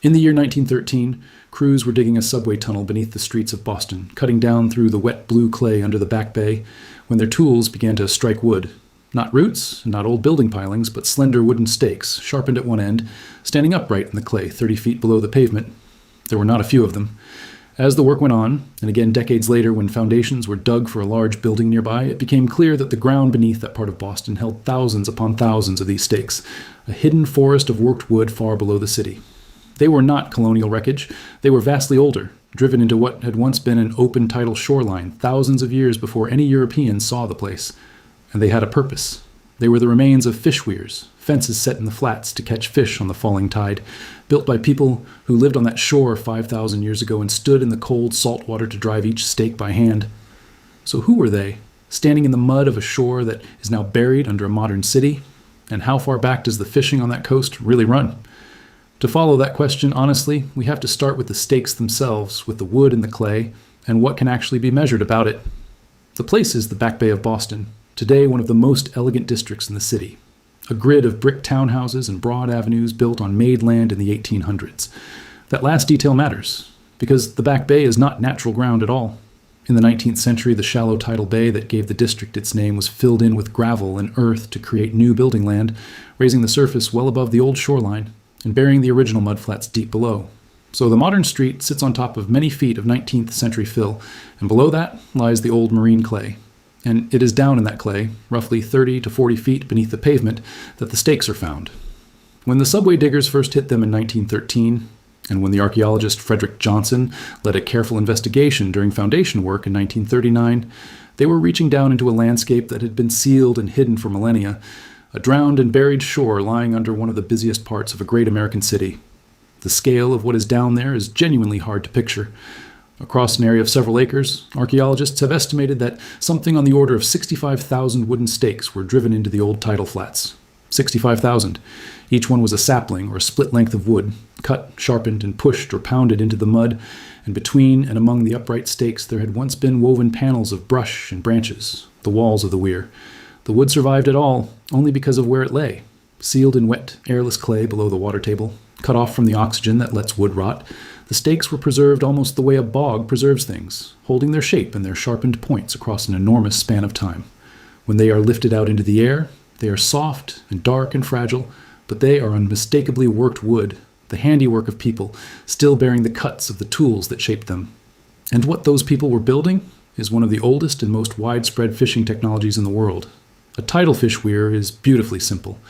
In the year 1913, crews were digging a subway tunnel beneath the streets of Boston, cutting down through the wet blue clay under the Back Bay, when their tools began to strike wood. Not roots, not old building pilings, but slender wooden stakes, sharpened at one end, standing upright in the clay 30 feet below the pavement. There were not a few of them. As the work went on, and again decades later when foundations were dug for a large building nearby, it became clear that the ground beneath that part of Boston held thousands upon thousands of these stakes, a hidden forest of worked wood far below the city. They were not colonial wreckage. They were vastly older, driven into what had once been an open tidal shoreline thousands of years before any Europeans saw the place. And they had a purpose. They were the remains of fish weirs, fences set in the flats to catch fish on the falling tide, built by people who lived on that shore 5,000 years ago and stood in the cold salt water to drive each stake by hand. So who were they, standing in the mud of a shore that is now buried under a modern city? And how far back does the fishing on that coast really run? To follow that question honestly, we have to start with the stakes themselves, with the wood and the clay, and what can actually be measured about it. The place is the Back Bay of Boston, today one of the most elegant districts in the city. A grid of brick townhouses and broad avenues built on made land in the 1800s. That last detail matters, because the Back Bay is not natural ground at all. In the 19th century, the shallow tidal bay that gave the district its name was filled in with gravel and earth to create new building land, raising the surface well above the old shoreline and burying the original mudflats deep below. So the modern street sits on top of many feet of 19th century fill, and below that lies the old marine clay. And it is down in that clay, roughly 30 to 40 feet beneath the pavement, that the stakes are found. When the subway diggers first hit them in 1913, and when the archaeologist Frederick Johnson led a careful investigation during foundation work in 1939, they were reaching down into a landscape that had been sealed and hidden for millennia, a drowned and buried shore lying under one of the busiest parts of a great American city. The scale of what is down there is genuinely hard to picture. Across an area of several acres, archaeologists have estimated that something on the order of 65,000 wooden stakes were driven into the old tidal flats. 65,000. Each one was a sapling or a split length of wood, cut, sharpened, and pushed or pounded into the mud, and between and among the upright stakes there had once been woven panels of brush and branches, the walls of the weir. The wood survived at all only because of where it lay, sealed in wet, airless clay below the water table, cut off from the oxygen that lets wood rot. The stakes were preserved almost the way a bog preserves things, holding their shape and their sharpened points across an enormous span of time. When they are lifted out into the air, they are soft and dark and fragile, but they are unmistakably worked wood, the handiwork of people, still bearing the cuts of the tools that shaped them. And what those people were building is one of the oldest and most widespread fishing technologies in the world. A tidal fish weir is beautifully simple.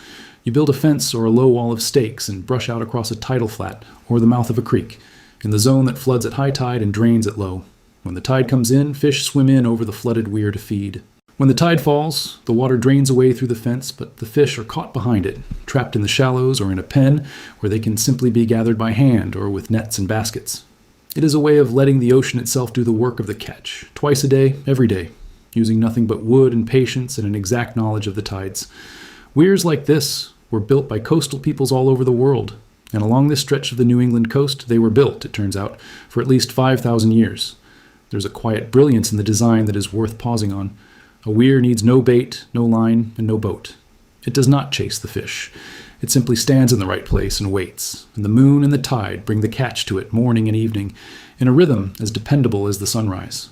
You build a fence or a low wall of stakes and brush out across a tidal flat or the mouth of a creek, in the zone that floods at high tide and drains at low. When the tide comes in, fish swim in over the flooded weir to feed. When the tide falls, the water drains away through the fence, but the fish are caught behind it, trapped in the shallows or in a pen where they can simply be gathered by hand or with nets and baskets. It is a way of letting the ocean itself do the work of the catch, twice a day, every day, using nothing but wood and patience and an exact knowledge of the tides. Weirs like this were built by coastal peoples all over the world, and along this stretch of the New England coast they were built, it turns out, for at least 5,000 years. There's a quiet brilliance in the design that is worth pausing on. A weir needs no bait, no line, and no boat. It does not chase the fish. It simply stands in the right place and waits, and the moon and the tide bring the catch to it morning and evening, in a rhythm as dependable as the sunrise.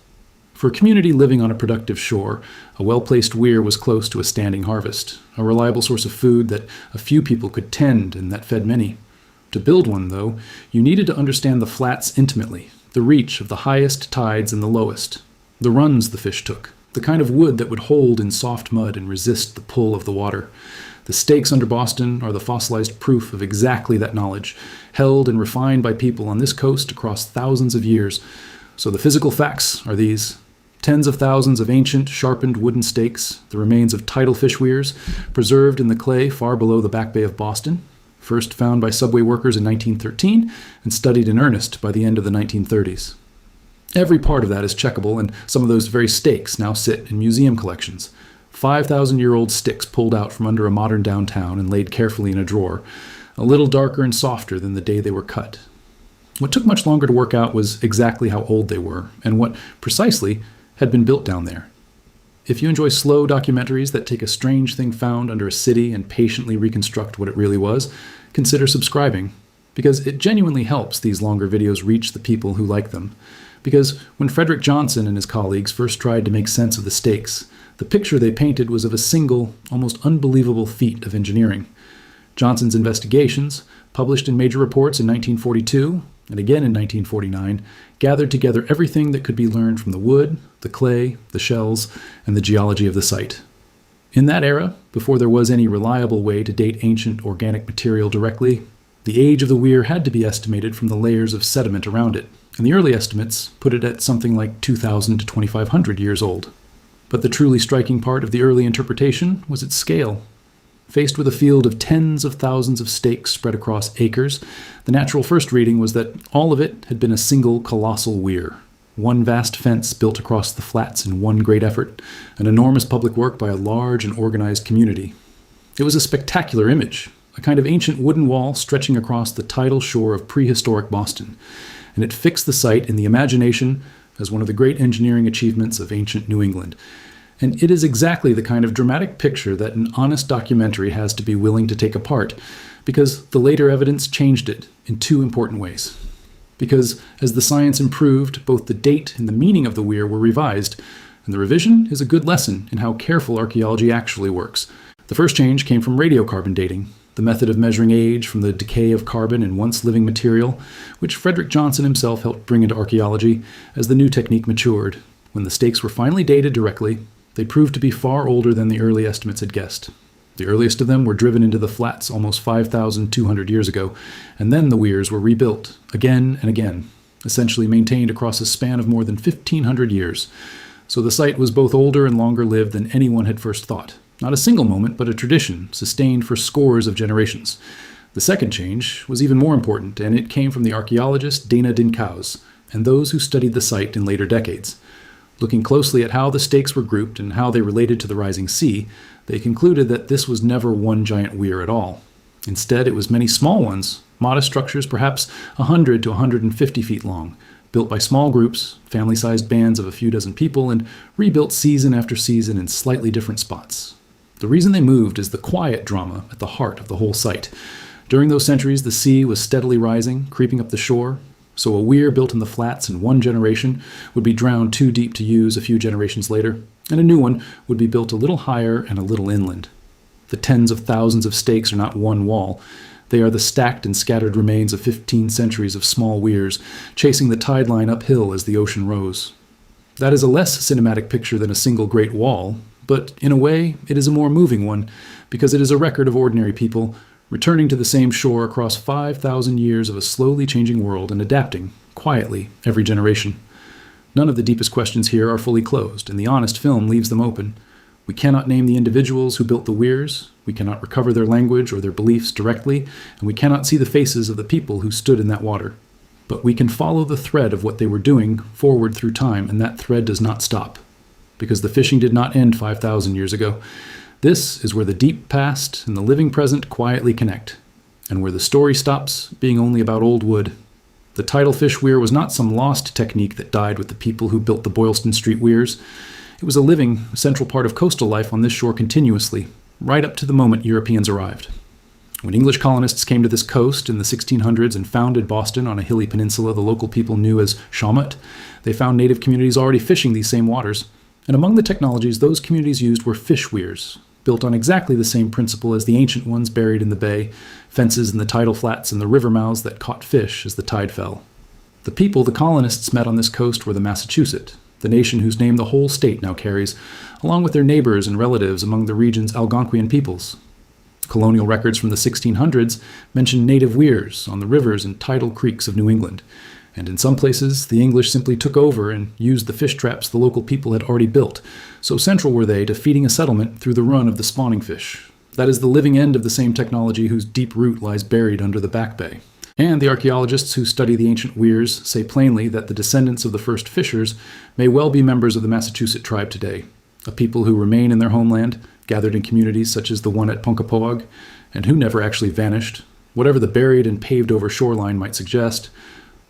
For a community living on a productive shore, a well-placed weir was close to a standing harvest, a reliable source of food that a few people could tend and that fed many. To build one, though, you needed to understand the flats intimately, the reach of the highest tides and the lowest, the runs the fish took, the kind of wood that would hold in soft mud and resist the pull of the water. The stakes under Boston are the fossilized proof of exactly that knowledge, held and refined by people on this coast across thousands of years. So the physical facts are these: tens of thousands of ancient, sharpened wooden stakes, the remains of tidal fish weirs, preserved in the clay far below the Back Bay of Boston, first found by subway workers in 1913 and studied in earnest by the end of the 1930s. Every part of that is checkable, and some of those very stakes now sit in museum collections. 5,000-year-old sticks pulled out from under a modern downtown and laid carefully in a drawer, a little darker and softer than the day they were cut. What took much longer to work out was exactly how old they were, and what, precisely, had been built down there. If you enjoy slow documentaries that take a strange thing found under a city and patiently reconstruct what it really was, consider subscribing. because it genuinely helps these longer videos reach the people who like them. Because when Frederick Johnson and his colleagues first tried to make sense of the stakes, the picture they painted was of a single, almost unbelievable feat of engineering. Johnson's investigations, published in major reports in 1942 and again in 1949, gathered together everything that could be learned from the wood, the clay, the shells, and the geology of the site. In that era, before there was any reliable way to date ancient organic material directly, the age of the Weir had to be estimated from the layers of sediment around it, and the early estimates put it at something like 2,000 to 2,500 years old. But the truly striking part of the early interpretation was its scale. Faced with a field of tens of thousands of stakes spread across acres, the natural first reading was that all of it had been a single colossal weir. One vast fence built across the flats in one great effort, an enormous public work by a large and organized community. It was a spectacular image, a kind of ancient wooden wall stretching across the tidal shore of prehistoric Boston, and it fixed the site in the imagination as one of the great engineering achievements of ancient New England. And it is exactly the kind of dramatic picture that an honest documentary has to be willing to take apart, because the later evidence changed it in two important ways. Because as the science improved, both the date and the meaning of the Weir were revised, and the revision is a good lesson in how careful archaeology actually works. The first change came from radiocarbon dating, the method of measuring age from the decay of carbon in once living material, which Frederick Johnson himself helped bring into archaeology as the new technique matured. When the stakes were finally dated directly, they proved to be far older than the early estimates had guessed. The earliest of them were driven into the flats almost 5,200 years ago, and then the weirs were rebuilt again and again, essentially maintained across a span of more than 1,500 years. So the site was both older and longer lived than anyone had first thought. Not a single moment, but a tradition sustained for scores of generations. The second change was even more important, and it came from the archaeologist Dena Dincauze and those who studied the site in later decades. Looking closely at how the stakes were grouped and how they related to the rising sea, they concluded that this was never one giant weir at all. Instead, it was many small ones, modest structures perhaps 100 to 150 feet long, built by small groups, family-sized bands of a few dozen people, and rebuilt season after season in slightly different spots. The reason they moved is the quiet drama at the heart of the whole site. During those centuries, the sea was steadily rising, creeping up the shore, so a weir built in the flats in one generation would be drowned too deep to use a few generations later, and a new one would be built a little higher and a little inland. The tens of thousands of stakes are not one wall. They are the stacked and scattered remains of 15 centuries of small weirs, chasing the tide line uphill as the ocean rose. That is a less cinematic picture than a single great wall, but in a way it is a more moving one, because it is a record of ordinary people returning to the same shore across 5,000 years of a slowly changing world and adapting, quietly, every generation. None of the deepest questions here are fully closed, and the honest film leaves them open. We cannot name the individuals who built the weirs, we cannot recover their language or their beliefs directly, and we cannot see the faces of the people who stood in that water. But we can follow the thread of what they were doing forward through time, and that thread does not stop. Because the fishing did not end 5,000 years ago. This is where the deep past and the living present quietly connect, and where the story stops being only about old wood. The tidal fish weir was not some lost technique that died with the people who built the Boylston Street weirs. It was a living, central part of coastal life on this shore continuously, right up to the moment Europeans arrived. When English colonists came to this coast in the 1600s and founded Boston on a hilly peninsula the local people knew as Shawmut, they found native communities already fishing these same waters. And among the technologies those communities used were fish weirs, built on exactly the same principle as the ancient ones buried in the bay, fences in the tidal flats and the river mouths that caught fish as the tide fell. The people the colonists met on this coast were the Massachusett, the nation whose name the whole state now carries, along with their neighbors and relatives among the region's Algonquian peoples. Colonial records from the 1600s mention native weirs on the rivers and tidal creeks of New England, and in some places the English simply took over and used the fish traps the local people had already built, so central were they to feeding a settlement through the run of the spawning fish. That is the living end of the same technology whose deep root lies buried under the Back Bay. And the archaeologists who study the ancient weirs say plainly that the descendants of the first fishers may well be members of the Massachusett tribe today, a people who remain in their homeland, gathered in communities such as the one at Punkapoag, and who never actually vanished, whatever the buried and paved-over shoreline might suggest.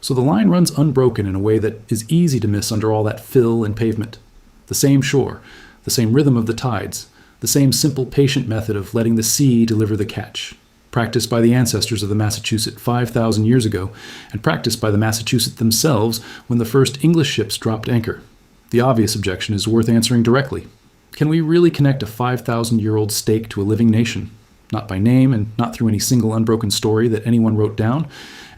So the line runs unbroken in a way that is easy to miss under all that fill and pavement. The same shore, the same rhythm of the tides, the same simple patient method of letting the sea deliver the catch. practiced by the ancestors of the Massachusett 5,000 years ago, and practiced by the Massachusett themselves when the first English ships dropped anchor. The obvious objection is worth answering directly. Can we really connect a 5,000-year-old stake to a living nation? Not by name and not through any single unbroken story that anyone wrote down,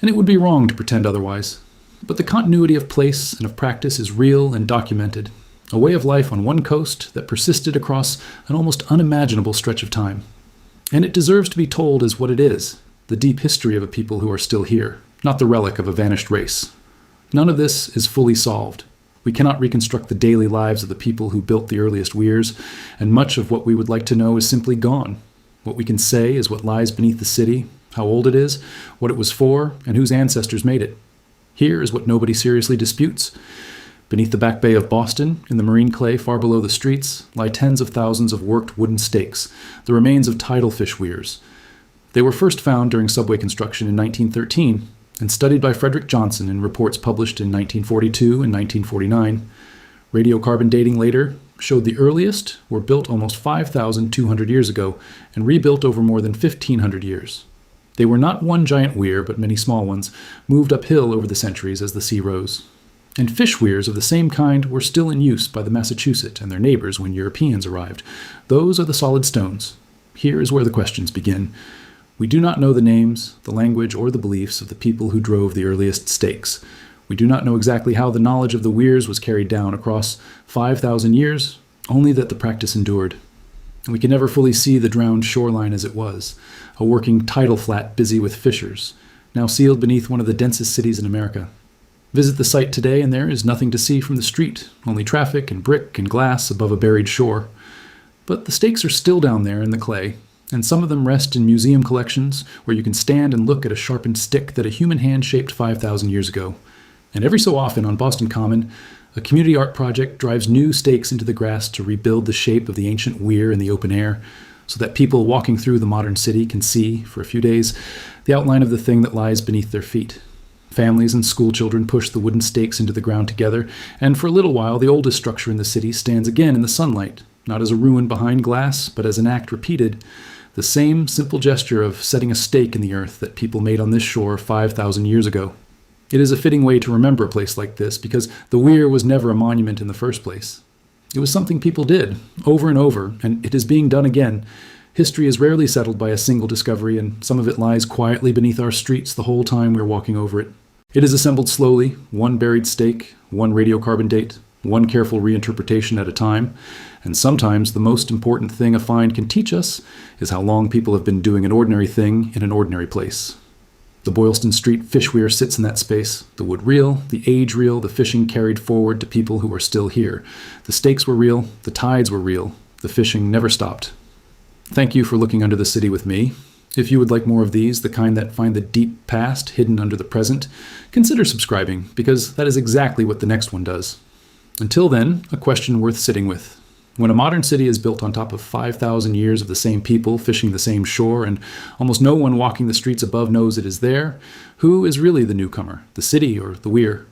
and it would be wrong to pretend otherwise. But the continuity of place and of practice is real and documented, a way of life on one coast that persisted across an almost unimaginable stretch of time. And it deserves to be told as what it is, the deep history of a people who are still here, not the relic of a vanished race. None of this is fully solved. We cannot reconstruct the daily lives of the people who built the earliest weirs, and much of what we would like to know is simply gone. What we can say is what lies beneath the city, how old it is, what it was for, and whose ancestors made it. Here is what nobody seriously disputes. Beneath the back bay of Boston, in the marine clay far below the streets, lie tens of thousands of worked wooden stakes, the remains of tidal fish weirs. They were first found during subway construction in 1913 and studied by Frederick Johnson in reports published in 1942 and 1949. Radiocarbon dating later showed the earliest were built almost 5,200 years ago and rebuilt over more than 1,500 years. They were not one giant weir, but many small ones, moved uphill over the centuries as the sea rose. And fish weirs of the same kind were still in use by the Massachusett and their neighbors when Europeans arrived. Those are the solid stones. Here is where the questions begin. We do not know the names, the language, or the beliefs of the people who drove the earliest stakes. We do not know exactly how the knowledge of the weirs was carried down across 5,000 years, only that the practice endured. And we can never fully see the drowned shoreline as it was, a working tidal flat busy with fishers, now sealed beneath one of the densest cities in America. Visit the site today and there is nothing to see from the street, only traffic and brick and glass above a buried shore. But the stakes are still down there in the clay, and some of them rest in museum collections where you can stand and look at a sharpened stick that a human hand shaped 5,000 years ago. And every so often on Boston Common, a community art project drives new stakes into the grass to rebuild the shape of the ancient weir in the open air, so that people walking through the modern city can see, for a few days, the outline of the thing that lies beneath their feet. Families and school children push the wooden stakes into the ground together, and for a little while the oldest structure in the city stands again in the sunlight, not as a ruin behind glass, but as an act repeated, the same simple gesture of setting a stake in the earth that people made on this shore 5,000 years ago. It is a fitting way to remember a place like this, because the weir was never a monument in the first place. It was something people did, over and over, and it is being done again. History is rarely settled by a single discovery, and some of it lies quietly beneath our streets the whole time we're walking over it. It is assembled slowly, one buried stake, one radiocarbon date, one careful reinterpretation at a time, and sometimes the most important thing a find can teach us is how long people have been doing an ordinary thing in an ordinary place. The Boylston Street Fishweir sits in that space, the wood real, the age real, the fishing carried forward to people who are still here. The stakes were real, the tides were real, the fishing never stopped. Thank you for looking under the city with me. If you would like more of these, the kind that find the deep past hidden under the present, consider subscribing, because that is exactly what the next one does. Until then, a question worth sitting with. When a modern city is built on top of 5,000 years of the same people fishing the same shore, and almost no one walking the streets above knows it is there, who is really the newcomer, the city or the weir?